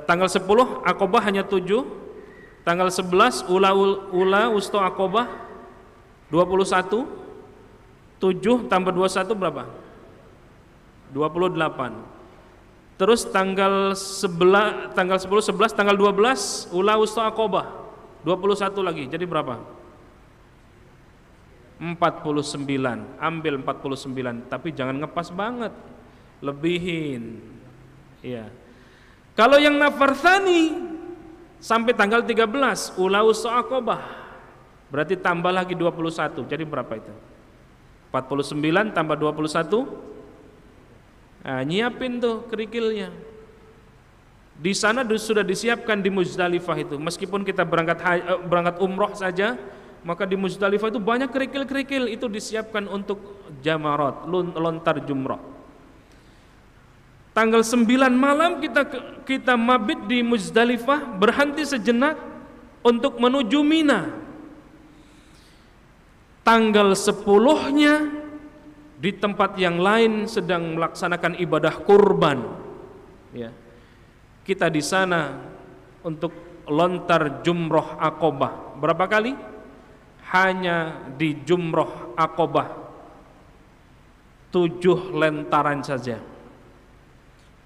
Tanggal 10 Aqobah hanya 7. Tanggal 11 Ula Wusta Aqobah 21. 7 tambah 21 berapa? 28. Terus tanggal 10, 11, tanggal 12 Ula Wusta Aqobah 21 lagi. Jadi berapa? 49. Ambil 49, tapi jangan ngepas banget. Lebihin. Iya. Kalau yang nafar tsani sampai tanggal 13 Ula Wusta Aqobah, berarti tambah lagi 21. Jadi berapa itu? 49 tambah 21. Nah, nyiapin tuh kerikilnya. Di sana sudah disiapkan di Muzdalifah itu. Meskipun kita berangkat umroh saja, maka di Muzdalifah itu banyak kerikil-kerikil itu disiapkan untuk jamarat, lontar jumrah. Tanggal 9 malam kita mabit di Muzdalifah, berhenti sejenak untuk menuju Mina. Tanggal 10-nya di tempat yang lain sedang melaksanakan ibadah kurban, ya. Kita di sana untuk lontar jumroh Aqobah. Berapa kali? Hanya di jumroh Aqobah 7 lentaran saja.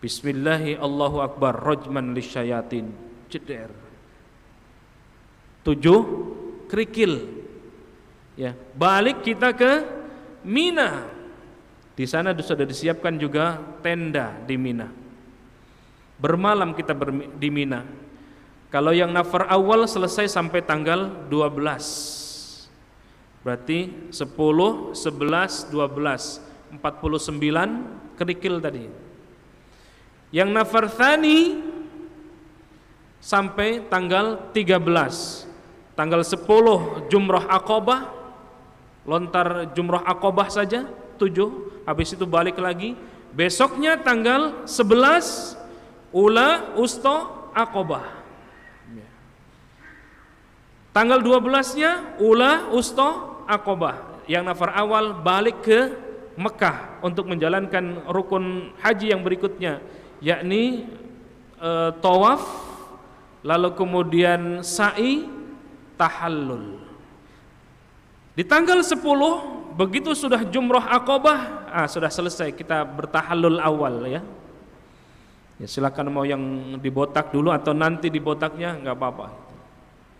Bismillahi Allahu Akbar, rajman lisyayatin, ceder. 7 kerikil, ya. Balik kita ke Mina. Di sana sudah disiapkan juga tenda di Mina. Bermalam kita di Mina. Kalau yang nafar awal selesai sampai tanggal 12. Berarti 10, 11, 12, 49 kerikil tadi. Yang nafar tsani sampai tanggal 13. Tanggal 10 Jumrah Aqobah, lontar Jumrah Aqobah saja 7. Habis itu balik lagi. Besoknya tanggal 11 Ula Wusta Aqobah. Tanggal 12-nya Ula Wusta Aqobah. Yang nafar awal balik ke Mekah untuk menjalankan rukun haji yang berikutnya, yakni tawaf, lalu kemudian sa'i, tahallul. Di tanggal 10 begitu sudah Jumrah Aqobah, sudah selesai kita bertahallul awal, ya. Ya, silakan mau yang dibotak dulu atau nanti dibotaknya nggak apa-apa.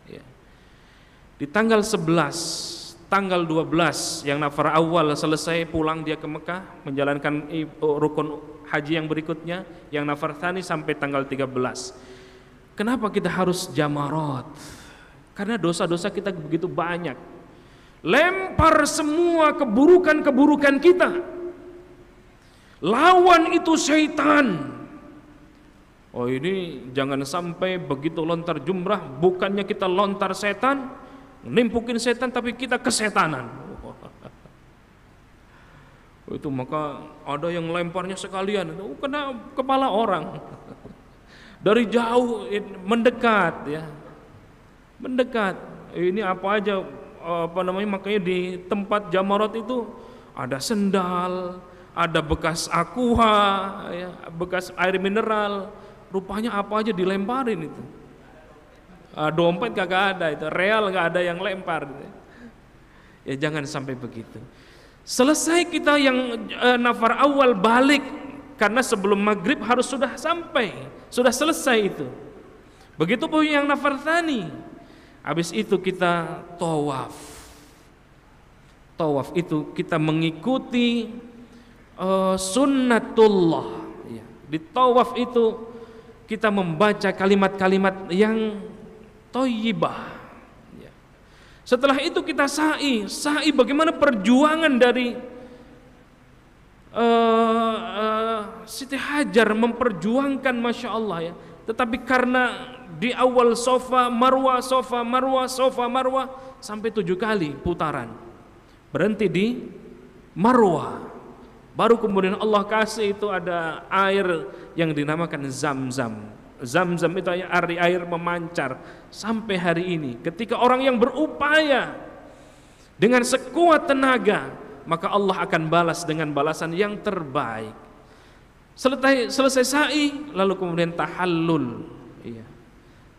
Ya. Di tanggal 11, tanggal 12 yang nafar awal selesai, pulang dia ke Mekah menjalankan rukun haji yang berikutnya, yang nafar tsani sampai tanggal 13. Kenapa kita harus jamarat? Karena dosa-dosa kita begitu banyak. Lempar semua keburukan-keburukan kita. Lawan itu syaitan. Oh, ini jangan sampai begitu lontar jumrah, bukannya kita lontar setan, nimpukin setan, tapi kita kesetanan. Itu maka ada yang lemparnya sekalian, kena kepala orang. Dari jauh mendekat ya. Mendekat. Ini apa aja makanya di tempat jamarat itu ada sendal, ada bekas aqua ya, bekas air mineral, rupanya apa aja dilemparin itu. Dompet kagak ada, itu real nggak ada yang lempar gitu. Ya jangan sampai begitu. Selesai kita yang nafar awal balik, karena sebelum maghrib harus sudah sampai, sudah selesai itu. Begitu pun yang nafar tsani. Habis itu kita tawaf. Tawaf itu kita mengikuti sunnatullah. Di tawaf itu kita membaca kalimat-kalimat yang thayyibah. Setelah itu kita sa'i. Sa'i bagaimana perjuangan dari Siti Hajar memperjuangkan, Masya Allah ya. Tetapi karena di awal sofa marwah sampai 7 kali putaran, berhenti di marwah, baru kemudian Allah kasih itu ada air yang dinamakan Zam-Zam. Zam-Zam itu air memancar sampai hari ini. Ketika orang yang berupaya dengan sekuat tenaga, maka Allah akan balas dengan balasan yang terbaik. Selesai sa'i, lalu kemudian tahallul. Iya.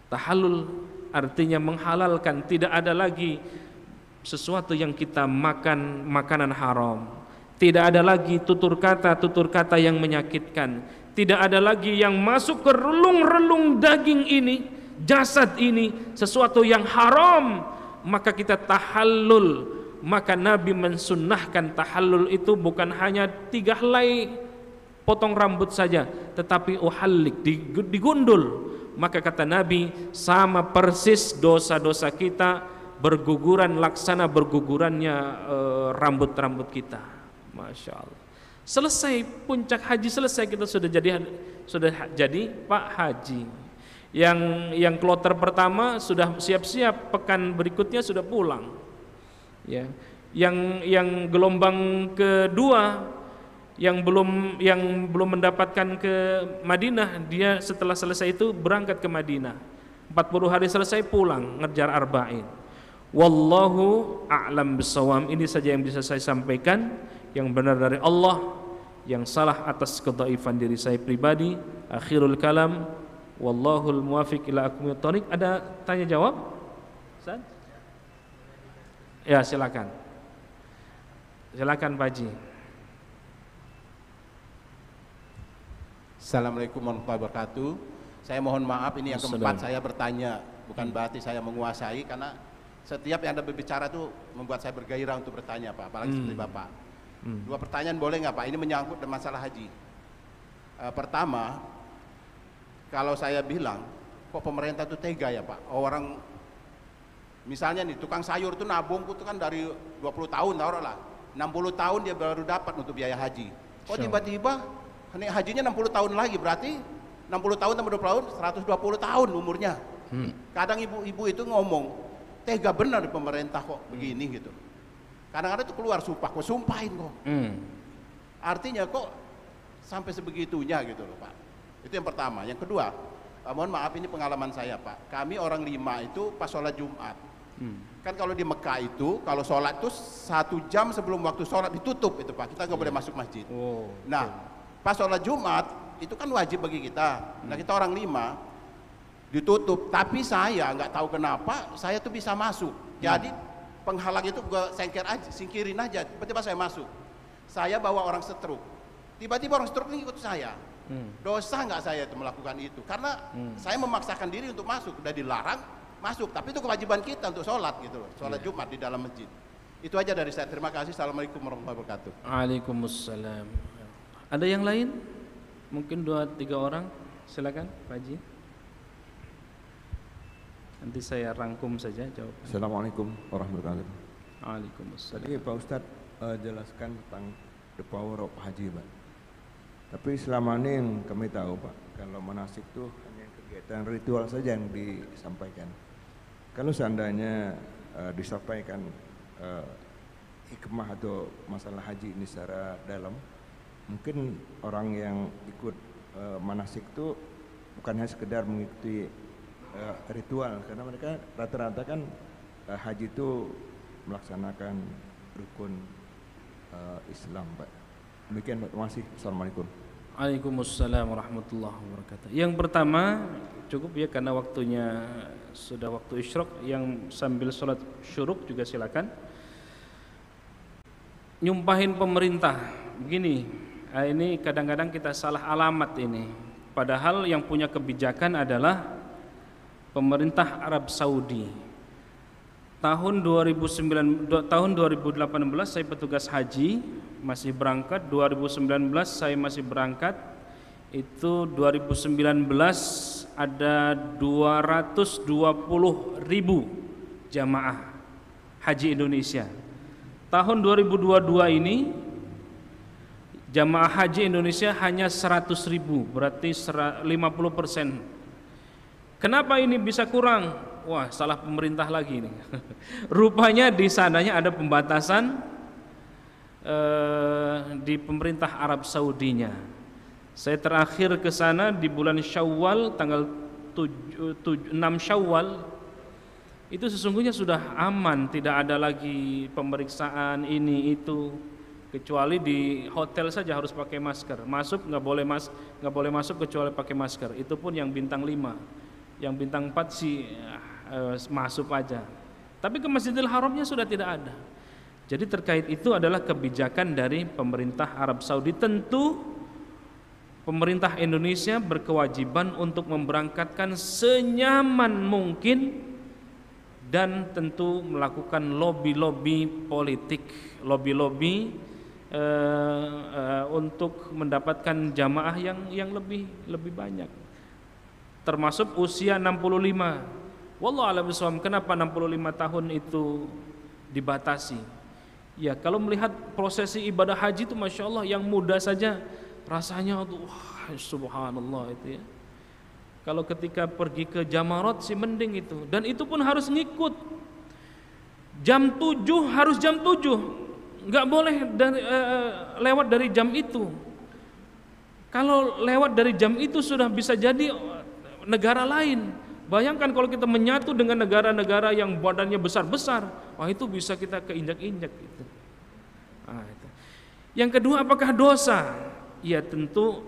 Tahallul artinya menghalalkan, tidak ada lagi sesuatu yang kita makan makanan haram. Tidak ada lagi tutur kata yang menyakitkan. Tidak ada lagi yang masuk ke relung-relung daging ini, jasad ini, sesuatu yang haram. Maka kita tahallul. Maka Nabi mensunnahkan tahallul itu bukan hanya 3 helai potong rambut saja, tetapi uhallik, digundul. Maka kata Nabi, sama persis dosa-dosa kita berguguran, laksana bergugurannya rambut-rambut kita. Masya Allah. Selesai puncak haji, selesai kita sudah jadi Pak Haji. Yang kloter pertama sudah siap-siap, pekan berikutnya sudah pulang. Ya. Yang gelombang kedua yang belum mendapatkan ke Madinah, dia setelah selesai itu berangkat ke Madinah. 40 hari selesai pulang ngejar arba'in. Wallahu a'lam bissawab. Ini saja yang bisa saya sampaikan, yang benar dari Allah, yang salah atas kedhaifan diri saya pribadi. Akhirul kalam, wallahul muwafiq ila aqwamit thoriq. Ada tanya jawab? Ustaz? Ya, silakan. Silakan Pak Haji. Assalamualaikum warahmatullahi wabarakatuh. Saya mohon maaf, ini yang keempat saya bertanya, bukan berarti saya menguasai, karena setiap yang Anda berbicara itu membuat saya bergairah untuk bertanya, Pak, apalagi seperti Bapak. 2 pertanyaan boleh nggak, Pak? Ini menyangkut dengan masalah haji. Pertama, kalau saya bilang, kok pemerintah itu tega ya, Pak? Orang, misalnya nih, tukang sayur itu nabung itu kan dari 20 tahun, taruhlah 60 tahun dia baru dapat untuk biaya haji. Kok tiba-tiba hajinya 60 tahun lagi, berarti 60 tahun tambah 20 tahun 120 tahun umurnya. Kadang ibu-ibu itu ngomong, tega benar pemerintah kok begini gitu. Kadang-kadang itu keluar sumpah, kok sumpahin kok. Artinya kok sampai sebegitunya gitu loh, Pak. Itu yang pertama. Yang kedua, mohon maaf, ini pengalaman saya, Pak. Kami orang 5 itu pas sholat Jumat. Kan kalau di Mekah itu, kalau sholat itu 1 jam sebelum waktu sholat ditutup itu, Pak. Kita nggak boleh masuk masjid. Nah, pas sholat Jumat itu kan wajib bagi kita. Nah, kita orang 5 ditutup, tapi saya nggak tahu kenapa saya tuh bisa masuk. Jadi penghalang itu gue singkirin aja. Tiba-tiba saya masuk. Saya bawa orang stroke. Tiba-tiba orang stroke ini ikut saya. Dosa nggak saya itu melakukan itu? Karena saya memaksakan diri untuk masuk. Udah dilarang masuk, tapi itu kewajiban kita untuk sholat gitu loh. Sholat Jumat di dalam masjid. Itu aja dari saya. Terima kasih. Assalamualaikum warahmatullahi wabarakatuh. Waalaikumsalam. Ada yang lain? Mungkin 2-3 orang. Silakan Pak Haji. Nanti saya rangkum saja jawabannya. Assalamualaikum warahmatullahi wabarakatuh. Waalaikumsalam. Tadi Pak Ustadz jelaskan tentang the power of haji, Pak. Tapi selama ini yang kami tahu, Pak, kalau manasik itu hanya kegiatan ritual saja yang disampaikan. Kalau seandainya disampaikan hikmah atau masalah haji ini secara dalam. Mungkin orang yang ikut manasik itu bukan hanya sekedar mengikuti ritual, karena mereka rata-rata kan haji itu melaksanakan rukun Islam, Pak. Demikian, Pak. Terima kasih. Assalamualaikum. Waalaikumsalam warahmatullahi wabarakatuh. Yang pertama cukup ya, karena waktunya sudah waktu isyraq. Yang sambil sholat syuruk juga silakan. Nyumpahin pemerintah begini, ini kadang-kadang kita salah alamat ini. Padahal yang punya kebijakan adalah pemerintah Arab Saudi. Tahun 2018 saya petugas haji, masih berangkat. 2019 saya masih berangkat. Itu 2019 ada 220.000 jamaah haji Indonesia. Tahun 2022 ini jamaah haji Indonesia hanya 100.000, berarti 50%. Kenapa ini bisa kurang? Wah, salah pemerintah lagi nih. Rupanya di sananya ada pembatasan di pemerintah Arab Saudinya. Saya terakhir ke sana di bulan Syawal, tanggal 6 Syawal. Itu sesungguhnya sudah aman, tidak ada lagi pemeriksaan ini itu, kecuali di hotel saja harus pakai masker. Masuk nggak boleh masuk kecuali pakai masker. Itu pun yang bintang 5, yang bintang 4 sih masuk aja. Tapi ke Masjidil Haramnya sudah tidak ada. Jadi terkait itu adalah kebijakan dari pemerintah Arab Saudi. Tentu pemerintah Indonesia berkewajiban untuk memberangkatkan senyaman mungkin dan tentu melakukan lobby-lobby politik, lobby-lobby untuk mendapatkan jamaah yang lebih banyak. Termasuk usia 65. Wallahu a'lam bishawab. Kenapa 65 tahun itu dibatasi? Ya, kalau melihat prosesi ibadah haji itu Masya Allah, yang muda saja rasanya wah, subhanallah itu ya. Kalau ketika pergi ke Jamarat sih mending itu, dan itu pun harus ngikut. Jam 7 harus jam 7, nggak boleh lewat dari jam itu. Kalau lewat dari jam itu sudah bisa jadi negara lain. Bayangkan kalau kita menyatu dengan negara-negara yang badannya besar-besar, wah itu bisa kita keinjak-injak gitu. Itu. Yang kedua, apakah dosa? Ya tentu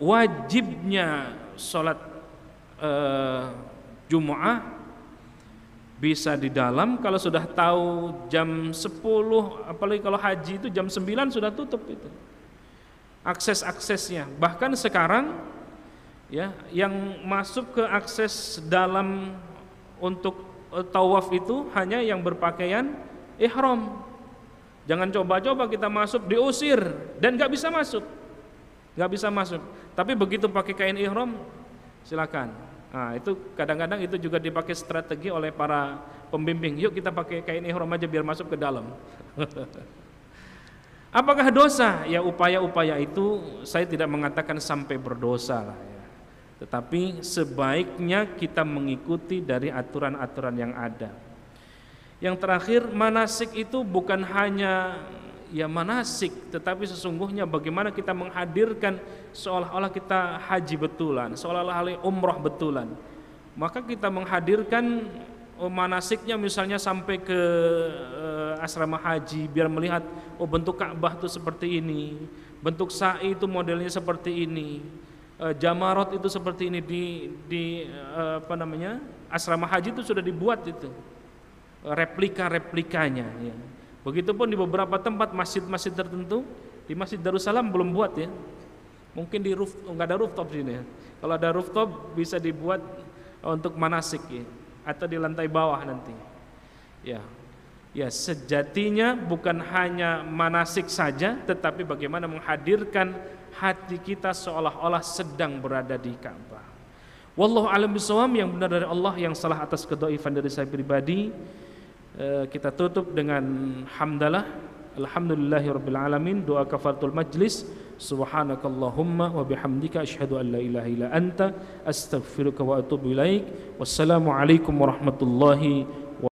wajibnya sholat Jumu'ah bisa di dalam. Kalau sudah tahu jam 10, apalagi kalau haji itu jam 9 sudah tutup itu akses-aksesnya. Bahkan sekarang ya, yang masuk ke akses dalam untuk tawaf itu hanya yang berpakaian ihram. Jangan coba-coba kita masuk, diusir dan nggak bisa masuk, Tapi begitu pakai kain ihram, silakan. Nah, itu kadang-kadang itu juga dipakai strategi oleh para pembimbing. Yuk kita pakai kain ihram aja biar masuk ke dalam. Apakah dosa? Ya, upaya-upaya itu saya tidak mengatakan sampai berdosa lah ya. Tetapi sebaiknya kita mengikuti dari aturan-aturan yang ada. Yang terakhir, manasik itu bukan hanya ya manasik, tetapi sesungguhnya bagaimana kita menghadirkan seolah-olah kita haji betulan, seolah-olah umroh betulan. Maka kita menghadirkan manasiknya misalnya sampai ke asrama haji biar melihat bentuk Ka'bah itu seperti ini, bentuk sa'i itu modelnya seperti ini, jamarat itu seperti ini di asrama haji itu sudah dibuat itu replika-replikanya ya. Begitupun di beberapa tempat masjid-masjid tertentu, di Masjid Darussalam belum buat ya. Mungkin di nggak ada rooftop sini ya. Kalau ada rooftop bisa dibuat untuk manasik ya, atau di lantai bawah nanti. Ya. Ya, sejatinya bukan hanya manasik saja, tetapi bagaimana menghadirkan hati kita seolah-olah sedang berada di Ka'bah. Wallahu a'lam bishawab. Yang benar dari Allah, yang salah atas kedhaifan dari saya pribadi. Kita tutup dengan hamdalah, alhamdulillahirabbil alamin, doa kafaratul majlis. Subhanakallahumma wa bihamdika asyhadu an la ilaha illa anta astaghfiruka wa atubu ilaik. Wassalamu alaikum warahmatullahi